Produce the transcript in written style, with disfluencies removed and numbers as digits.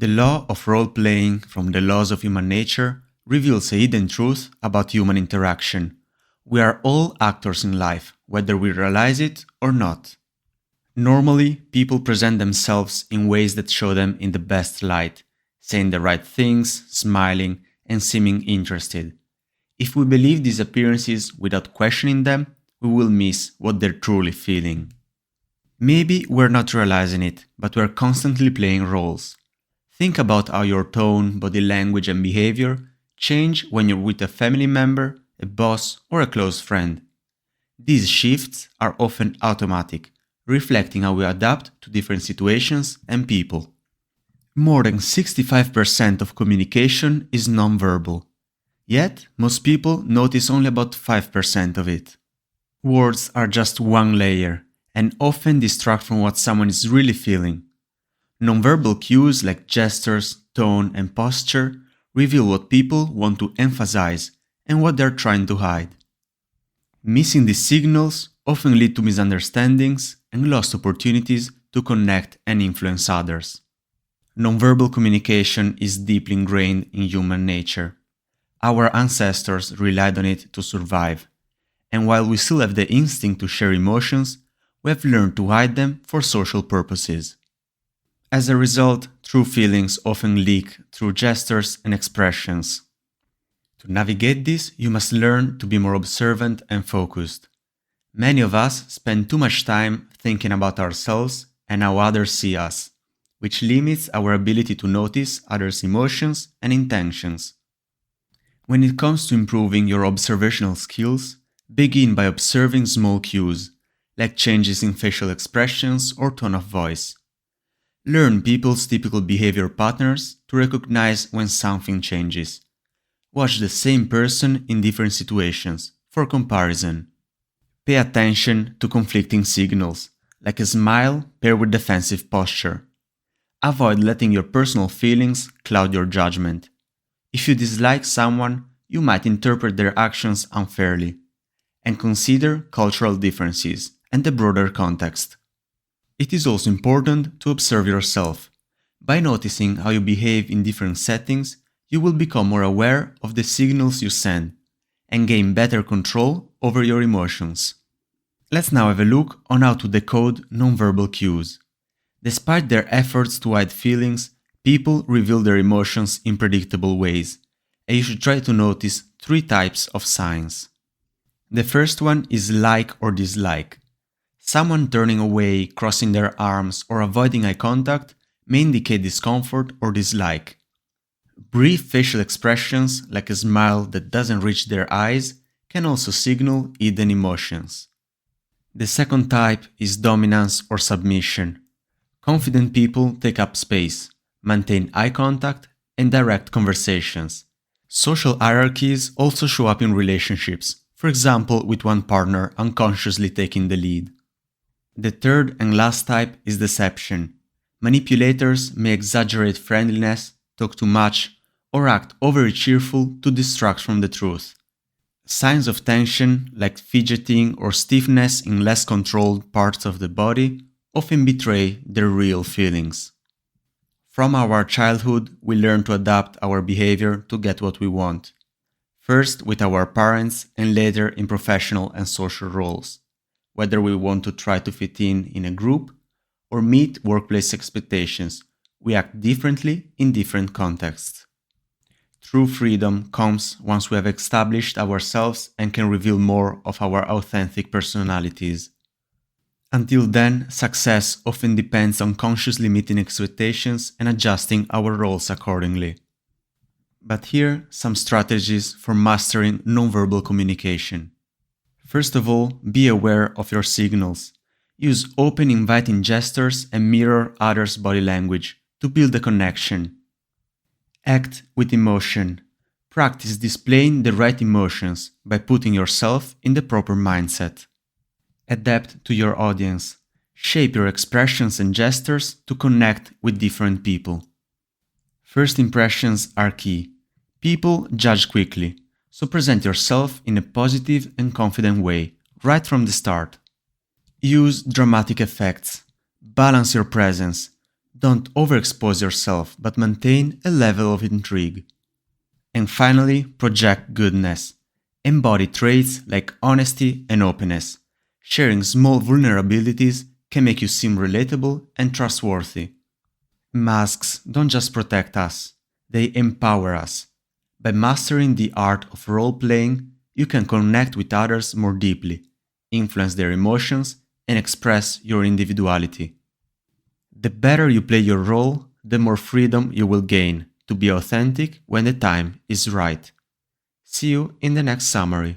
The law of role-playing from the laws of human nature reveals a hidden truth about human interaction. We are all actors in life, whether we realize it or not. Normally, people present themselves in ways that show them in the best light, saying the right things, smiling, and seeming interested. If we believe these appearances without questioning them, we will miss what they're truly feeling. Maybe we're not realizing it, but we're constantly playing roles. Think about how your tone, body language, and behavior change when you're with a family member, a boss, or a close friend. These shifts are often automatic, reflecting how we adapt to different situations and people. More than 65% of communication is nonverbal. Yet, most people notice only about 5% of it. Words are just one layer, and often distract from what someone is really feeling. Nonverbal cues like gestures, tone, and posture reveal what people want to emphasize and what they're trying to hide. Missing these signals often lead to misunderstandings and lost opportunities to connect and influence others. Nonverbal communication is deeply ingrained in human nature. Our ancestors relied on it to survive, and while we still have the instinct to share emotions, we have learned to hide them for social purposes. As a result, true feelings often leak through gestures and expressions. To navigate this, you must learn to be more observant and focused. Many of us spend too much time thinking about ourselves and how others see us, which limits our ability to notice others' emotions and intentions. When it comes to improving your observational skills, begin by observing small cues, like changes in facial expressions or tone of voice. Learn people's typical behavior patterns to recognize when something changes. Watch the same person in different situations for comparison. Pay attention to conflicting signals, like a smile paired with defensive posture. Avoid letting your personal feelings cloud your judgment. If you dislike someone, you might interpret their actions unfairly. And consider cultural differences and the broader context. It is also important to observe yourself. By noticing how you behave in different settings, you will become more aware of the signals you send and gain better control over your emotions. Let's now have a look on how to decode nonverbal cues. Despite their efforts to hide feelings, people reveal their emotions in predictable ways, and you should try to notice 3 types of signs. The first one is like or dislike. Someone turning away, crossing their arms, or avoiding eye contact may indicate discomfort or dislike. Brief facial expressions, like a smile that doesn't reach their eyes, can also signal hidden emotions. The second type is dominance or submission. Confident people take up space, maintain eye contact, and direct conversations. Social hierarchies also show up in relationships, for example with one partner unconsciously taking the lead. The third and last type is deception. Manipulators may exaggerate friendliness, talk too much, or act overly cheerful to distract from the truth. Signs of tension, like fidgeting or stiffness in less controlled parts of the body, often betray their real feelings. From our childhood, we learn to adapt our behavior to get what we want. First with our parents and later in professional and social roles. Whether we want to try to fit in a group or meet workplace expectations, we act differently in different contexts. True freedom comes once we have established ourselves and can reveal more of our authentic personalities. Until then, success often depends on consciously meeting expectations and adjusting our roles accordingly. But here, some strategies for mastering nonverbal communication. First of all, be aware of your signals. Use open, inviting gestures and mirror others' body language to build a connection. Act with emotion. Practice displaying the right emotions by putting yourself in the proper mindset. Adapt to your audience. Shape your expressions and gestures to connect with different people. First impressions are key. People judge quickly, so present yourself in a positive and confident way, right from the start. Use dramatic effects. Balance your presence. Don't overexpose yourself, but maintain a level of intrigue. And finally, project goodness. Embody traits like honesty and openness. Sharing small vulnerabilities can make you seem relatable and trustworthy. Masks don't just protect us, they empower us. By mastering the art of role playing, you can connect with others more deeply, influence their emotions, and express your individuality. The better you play your role, the more freedom you will gain to be authentic when the time is right. See you in the next summary.